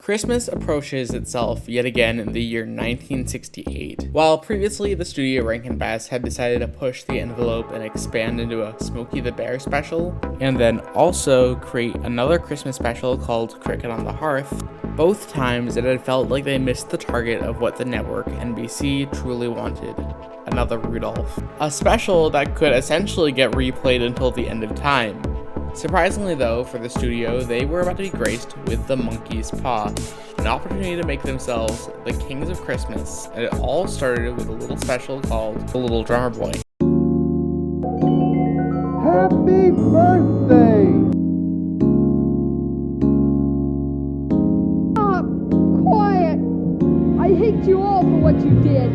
Christmas approaches itself yet again in the year 1968. While previously the studio Rankin Bass had decided to push the envelope and expand into a Smokey the Bear special, and then also create another Christmas special called Cricket on the Hearth, both times it had felt like they missed the target of what the network NBC truly wanted. Another Rudolph. A special that could essentially get replayed until the end of time. Surprisingly though, for the studio, they were about to be graced with the monkey's paw, an opportunity to make themselves the kings of Christmas, and it all started with a little special called The Little Drummer Boy. Happy birthday! Stop! Quiet! I hate you all for what you did.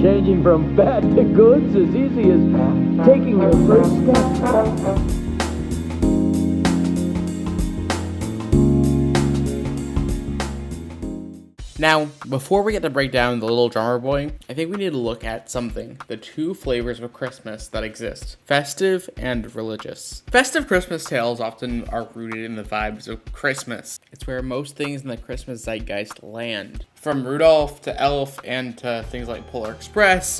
Changing from bad to good's as easy as taking your first step. Now, before we get to break down The Little Drummer Boy, I think we need to look at something, the two flavors of Christmas that exist, festive and religious. Festive Christmas tales often are rooted in the vibes of Christmas. It's where most things in the Christmas zeitgeist land. From Rudolph to Elf and to things like Polar Express,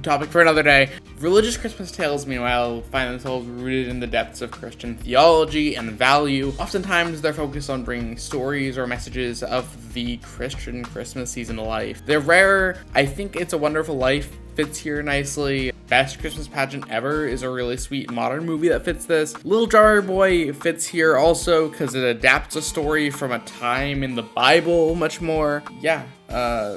topic for another day. Religious Christmas tales, meanwhile, find themselves rooted in the depths of Christian theology and value. Oftentimes, they're focused on bringing stories or messages of the Christian Christmas season to life. They're rare. I think It's a Wonderful Life fits here nicely. Best Christmas Pageant Ever is a really sweet modern movie that fits this. Little Drummer Boy fits here also because it adapts a story from a time in the Bible much more.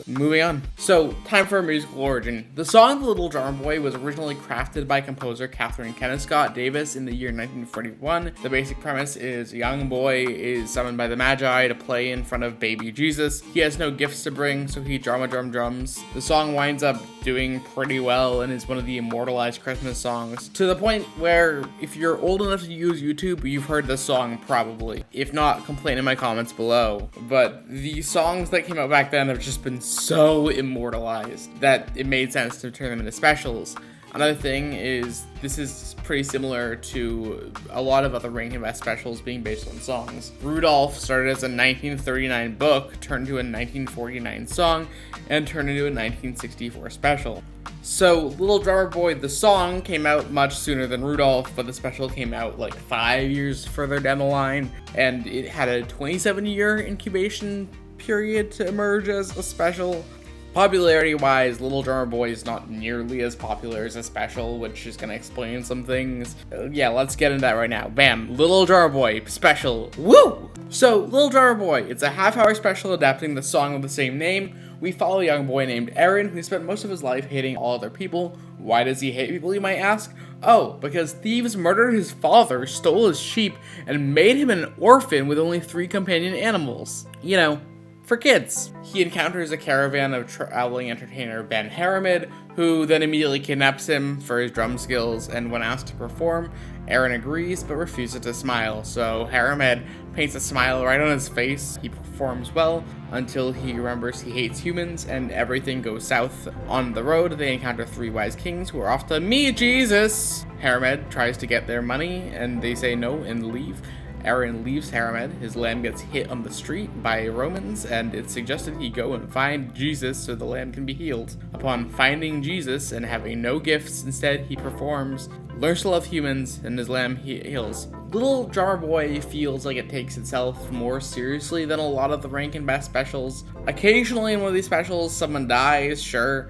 Moving on. So, time for a musical origin. The song The Little Drummer Boy was originally crafted by composer Catherine Kennicott Davis in the year 1941. The basic premise is a young boy is summoned by the Magi to play in front of baby Jesus. He has no gifts to bring, so he drums. The song winds up doing pretty well and is one of the immortalized Christmas songs, to the point where if you're old enough to use YouTube, you've heard this song probably. If not, complain in my comments below. But the songs that came out back then have just been so immortalized that it made sense to turn them into specials. Another thing is, this is pretty similar to a lot of other Rankin Bass specials being based on songs. Rudolph started as a 1939 book, turned to a 1949 song, and turned into a 1964 special. So, Little Drummer Boy, the song, came out much sooner than Rudolph, but the special came out like 5 years further down the line, and it had a 27-year incubation period to emerge as a special. Popularity-wise, Little Drummer Boy is not nearly as popular as a special, which is going to explain some things. Let's get into that right now. Bam! Little Drummer Boy special. Woo! So, Little Drummer Boy, it's a half-hour special adapting the song of the same name. We follow a young boy named Aaron, who spent most of his life hating all other people. Why does he hate people, you might ask? Oh, because thieves murdered his father, stole his sheep, and made him an orphan with only 3 companion animals. You know, for kids. He encounters a caravan of traveling entertainer Ben Haramid, who then immediately kidnaps him for his drum skills, and when asked to perform, Aaron agrees but refuses to smile, so Haramid paints a smile right on his face. He performs well until he remembers he hates humans and everything goes south. On the road, they encounter 3 wise kings who are off to meet Jesus. Haramid tries to get their money and they say no and leave. Aaron leaves Haramid, his lamb gets hit on the street by Romans, and it's suggested he go and find Jesus so the lamb can be healed. Upon finding Jesus and having no gifts, instead he performs, learns to love humans, and his lamb heals. Little Drummer Boy feels like it takes itself more seriously than a lot of the Rankin Bass specials. Occasionally in one of these specials, someone dies, sure,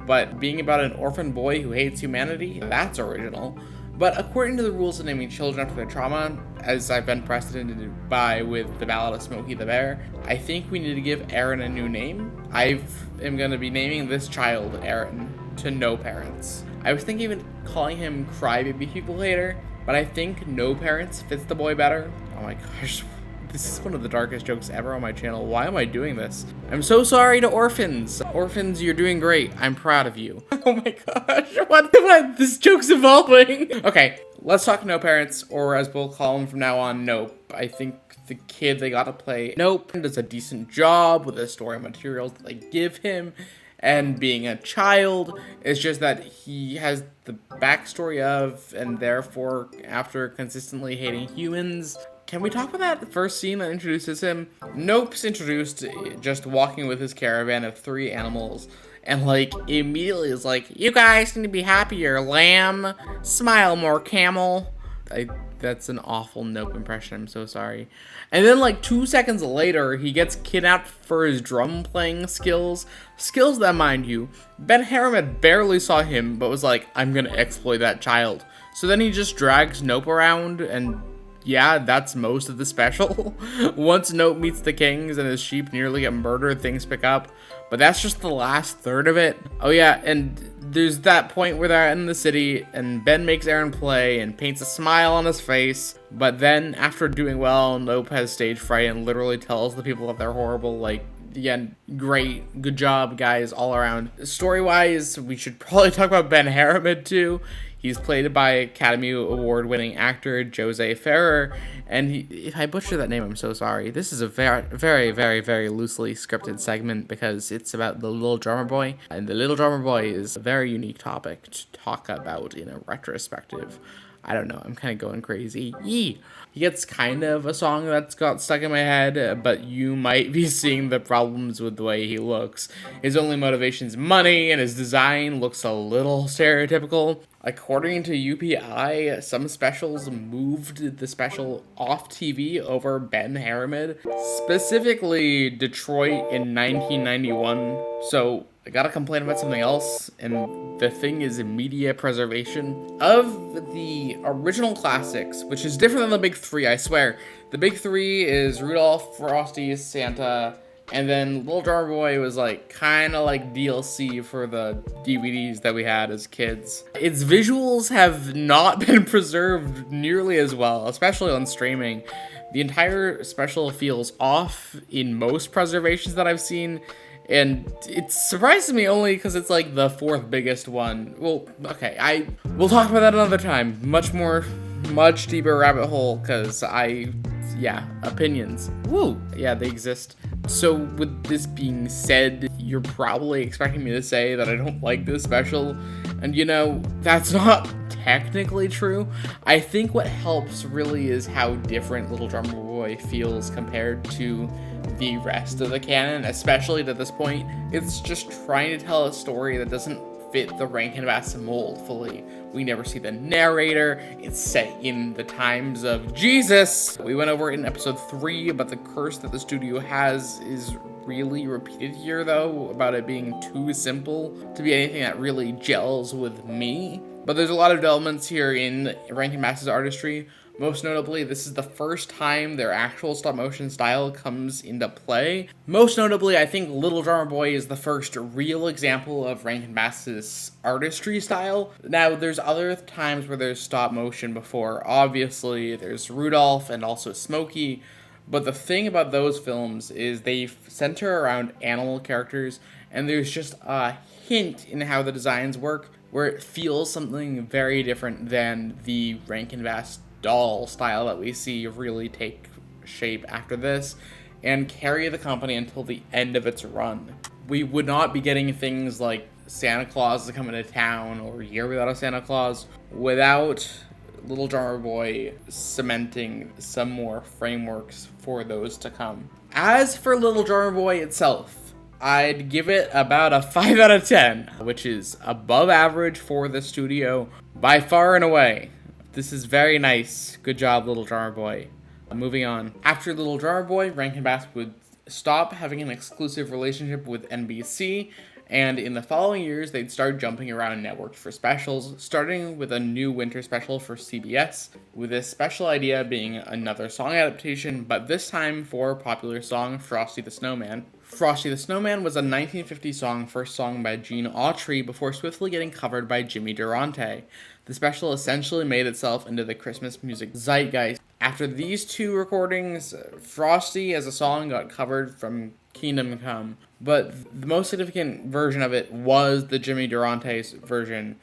but being about an orphan boy who hates humanity, that's original. But according to the rules of naming children after their trauma, as I've been precedented by with the Ballad of Smokey the Bear, I think we need to give Aaron a new name. I am going to be naming this child Aaron to no parents. I was thinking of calling him Crybaby People later, but I think no parents fits the boy better. Oh my gosh. This is one of the darkest jokes ever on my channel. Why am I doing this? I'm so sorry to orphans. Orphans, you're doing great. I'm proud of you. Oh my gosh, what? This joke's evolving. Okay, let's talk No Parents, or as we'll call him from now on, Nope. I think the kid they got to play Nope does a decent job with the story materials that they give him. and being a child. It's just that he has the backstory of, and therefore, after consistently hating humans. Can we talk about that first scene that introduces him? Nope's introduced just walking with his caravan of 3 animals. And, like, immediately is like, you guys need to be happier, lamb. Smile more, camel. That's an awful Nope impression. I'm so sorry. And then, like, 2 seconds later, he gets kidnapped for his drum playing skills. Skills that, mind you, Ben Harriman barely saw him, but was like, I'm gonna exploit that child. So then he just drags Nope around, and yeah, that's most of the special. Once Nope meets the kings and his sheep nearly get murdered, things pick up. But that's just the last third of it. Oh yeah, and there's that point where they're in the city, and Ben makes Aaron play and paints a smile on his face. But then, after doing well, Nope has stage fright and literally tells the people that they're horrible. Like, again, great, good job, guys, all around. Story-wise, we should probably talk about Ben Harriman too. He's played by Academy Award-winning actor Jose Ferrer, and if I butcher that name, I'm so sorry. This is a very, very, very, very loosely scripted segment because it's about the little drummer boy, and the little drummer boy is a very unique topic to talk about in a retrospective. I don't know, I'm kind of going crazy. Yee! He gets kind of a song that's got stuck in my head, but you might be seeing the problems with the way he looks. His only motivation is money, and his design looks a little stereotypical. According to UPI, some specials moved the special off TV over Ben Harriman, specifically Detroit in 1991. So I gotta complain about something else, and the thing is media preservation. Of the original classics, which is different than the big 3, I swear. The big 3 is Rudolph, Frosty, Santa, and then Little Drummer Boy was like kind of like DLC for the DVDs that we had as kids. Its visuals have not been preserved nearly as well, especially on streaming. The entire special feels off in most preservations that I've seen. And it surprises me only because it's like the 4th biggest one. Well, okay, we'll talk about that another time. Much deeper rabbit hole, because opinions. Woo! Yeah, they exist. So with this being said, you're probably expecting me to say that I don't like this special. And you know, that's not technically true. I think what helps really is how different Little Drummer Boy feels compared to the rest of the canon, especially to this point. It's just trying to tell a story that doesn't fit the Rankin Bass mold fully. We never see the narrator. It's set in the times of Jesus. We went over it in episode 3, but the curse that the studio has is really repeated here, though, about it being too simple to be anything that really gels with me. But there's a lot of elements here in Rankin Bass's artistry. Most notably, this is the first time their actual stop-motion style comes into play. Most notably, I think Little Drummer Boy is the first real example of Rankin Bass's artistry style. Now, there's other times where there's stop-motion before. Obviously, there's Rudolph and also Smokey. But the thing about those films is they center around animal characters, and there's just a hint in how the designs work, where it feels something very different than the Rankin Bass doll style that we see really take shape after this and carry the company until the end of its run. We would not be getting things like Santa Claus is Coming to Town or Year Without a Santa Claus without Little Drummer Boy cementing some more frameworks for those to come. As for Little Drummer Boy itself, I'd give it about a 5 out of 10, which is above average for the studio by far and away. This is very nice. Good job, Little Drummer Boy. Moving on. After Little Drummer Boy, Rankin Bass would stop having an exclusive relationship with NBC, and in the following years, they'd start jumping around networks for specials, starting with a new winter special for CBS, with this special idea being another song adaptation, but this time for popular song Frosty the Snowman. Frosty the Snowman was a 1950 song, first sung by Gene Autry before swiftly getting covered by Jimmy Durante. The special essentially made itself into the Christmas music zeitgeist. After these 2 recordings, Frosty as a song got covered from Kingdom Come, but the most significant version of it was the Jimmy Durante's version,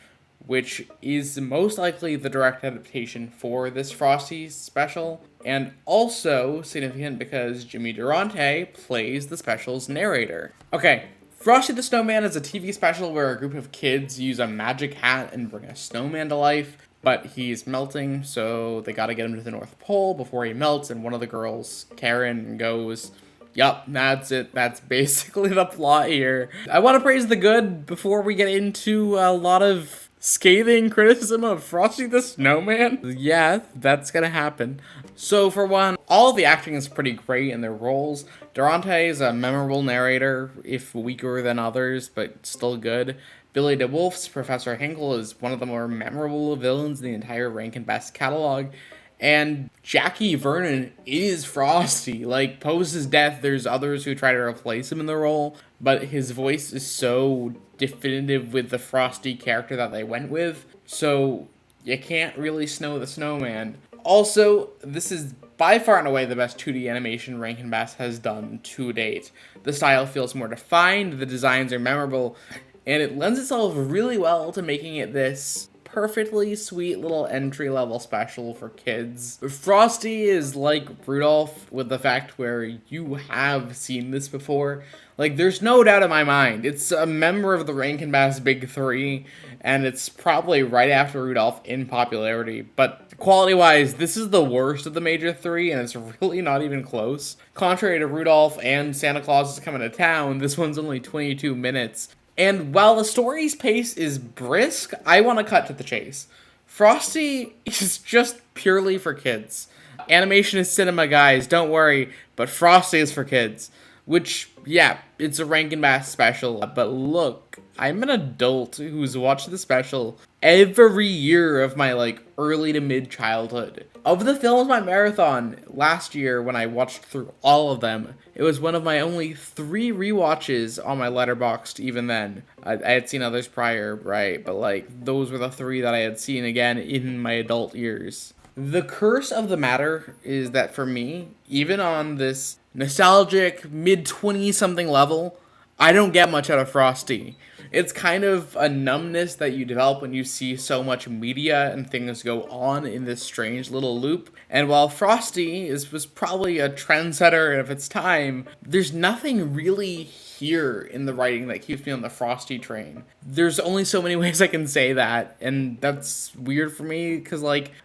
which is most likely the direct adaptation for this Frosty special, and also significant because Jimmy Durante plays the special's narrator. Okay, Frosty the Snowman is a TV special where a group of kids use a magic hat and bring a snowman to life, but he's melting, so they gotta get him to the North Pole before he melts, and one of the girls, Karen, goes, "Yup, that's it. That's basically the plot here." I want to praise the good before we get into a lot of scathing criticism of Frosty the Snowman. Yeah, that's gonna happen. So for one, all the acting is pretty great in their roles. Durante is a memorable narrator, if weaker than others, but still good. Billy DeWolf's Professor Hinkle is one of the more memorable villains in the entire Rankin Bass catalog. And Jackie Vernon is Frosty. Like, post his death, there's others who try to replace him in the role, but his voice is so definitive with the Frosty character that they went with, so you can't really snow the snowman. Also, this is by far and away the best 2D animation Rankin Bass has done to date. The style feels more defined, the designs are memorable, and it lends itself really well to making it this perfectly sweet little entry-level special for kids. Frosty is like Rudolph with the fact where you have seen this before. Like, there's no doubt in my mind. It's a member of the Rankin Bass Big Three, and it's probably right after Rudolph in popularity. But quality-wise, this is the worst of the major three, and it's really not even close. Contrary to Rudolph and Santa Claus is Coming to Town, this one's only 22 minutes. And while the story's pace is brisk, I want to cut to the chase. Frosty is just purely for kids. Animation is cinema, guys, don't worry, but Frosty is for kids. Which, yeah, it's a Rankin Bass special, but look, I'm an adult who's watched the special every year of my, early to mid-childhood. Of the films my marathon last year when I watched through all of them, it was one of my only 3 rewatches on my Letterboxd even then. I had seen others prior, right, but those were the 3 that I had seen again in my adult years. The curse of the matter is that for me, even on this nostalgic mid-20-something level, I don't get much out of Frosty. It's kind of a numbness that you develop when you see so much media and things go on in this strange little loop. And while Frosty was probably a trendsetter of its time, there's nothing really here in the writing that keeps me on the Frosty train. There's only so many ways I can say that, and that's weird for me, because,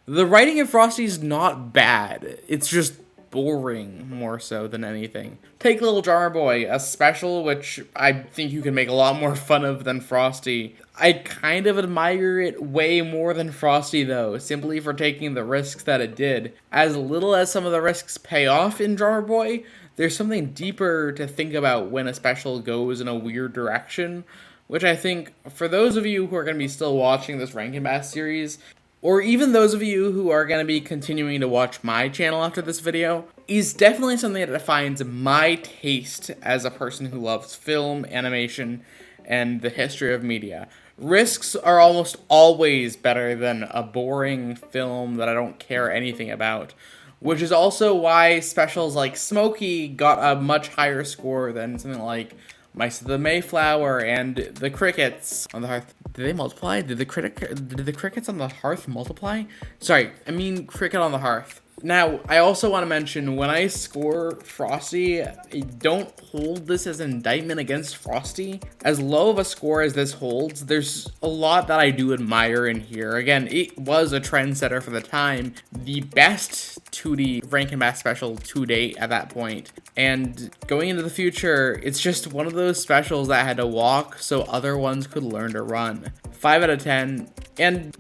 the writing of Frosty's not bad. It's just boring more so than anything. Take Little Drummer Boy, a special which I think you can make a lot more fun of than Frosty. I kind of admire it way more than Frosty though, simply for taking the risks that it did. As little as some of the risks pay off in Drummer Boy, there's something deeper to think about when a special goes in a weird direction, which I think for those of you who are going to be still watching this Rankin Bass series, or even those of you who are going to be continuing to watch my channel after this video, is definitely something that defines my taste as a person who loves film, animation, and the history of media. Risks are almost always better than a boring film that I don't care anything about, which is also why specials like Smokey got a much higher score than something like Mice of the Mayflower and the Crickets on the Hearth. Did they multiply? Did the Crickets on the Hearth multiply? Sorry, I mean Cricket on the Hearth. Now, I also want to mention, when I score Frosty, I don't hold this as an indictment against Frosty. As low of a score as this holds, there's a lot that I do admire in here. Again, it was a trendsetter for the time. The best 2D Rankin Bass special to date at that point. And going into the future, it's just one of those specials that had to walk so other ones could learn to run. 5 out of 10. And,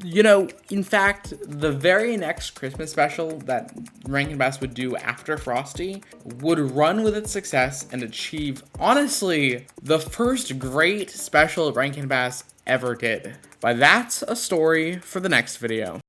in fact, the very next Christmas special that Rankin Bass would do after Frosty would run with its success and achieve, honestly, the first great special Rankin Bass ever did. But that's a story for the next video.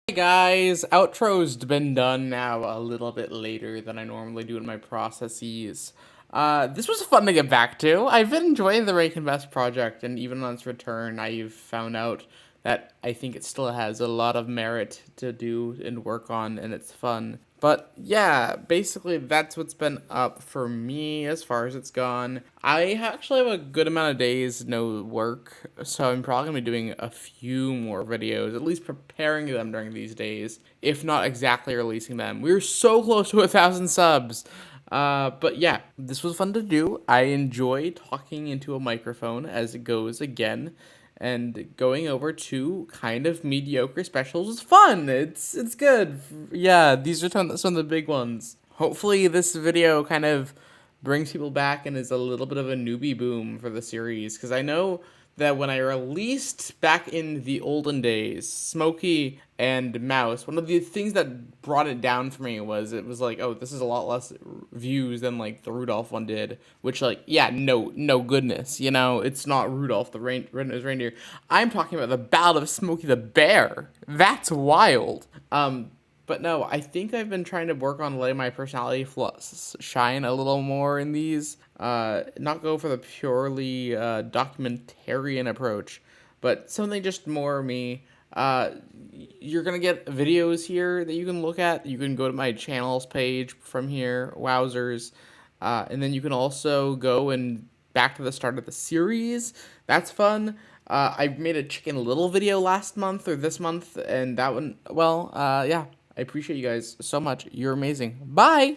Hey guys, outro's been done now a little bit later than I normally do in my processes. This was fun to get back to. I've been enjoying the Rankin Bass project, and even on its return, I've found out that I think it still has a lot of merit to do and work on, and it's fun. But yeah, basically that's what's been up for me as far as it's gone. I actually have a good amount of days no work, so I'm probably going to be doing a few more videos, at least preparing them during these days, if not exactly releasing them. We're so close to 1,000 subs. But yeah, this was fun to do. I enjoy talking into a microphone as it goes again. And going over two kind of mediocre specials is fun. It's good. Yeah, these are some of the big ones. Hopefully this video kind of brings people back and is a little bit of a newbie boom for the series. Because I know that when I released back in the olden days, Smokey and Mouse, one of the things that brought it down for me was it was like, oh, this is a lot less views than like the Rudolph one did, which like, yeah, no goodness, it's not Rudolph the red-nosed reindeer. I'm talking about the Ballad of Smokey the Bear. That's wild. But no, I think I've been trying to work on letting my personality shine a little more in these. Not go for the purely documentarian approach, but something just more me. You're going to get videos here that you can look at. You can go to my channels page from here, wowzers. And then you can also go and back to the start of the series. That's fun. I made a Chicken Little video last month or this month, and that one, well, yeah. I appreciate you guys so much. You're amazing. Bye!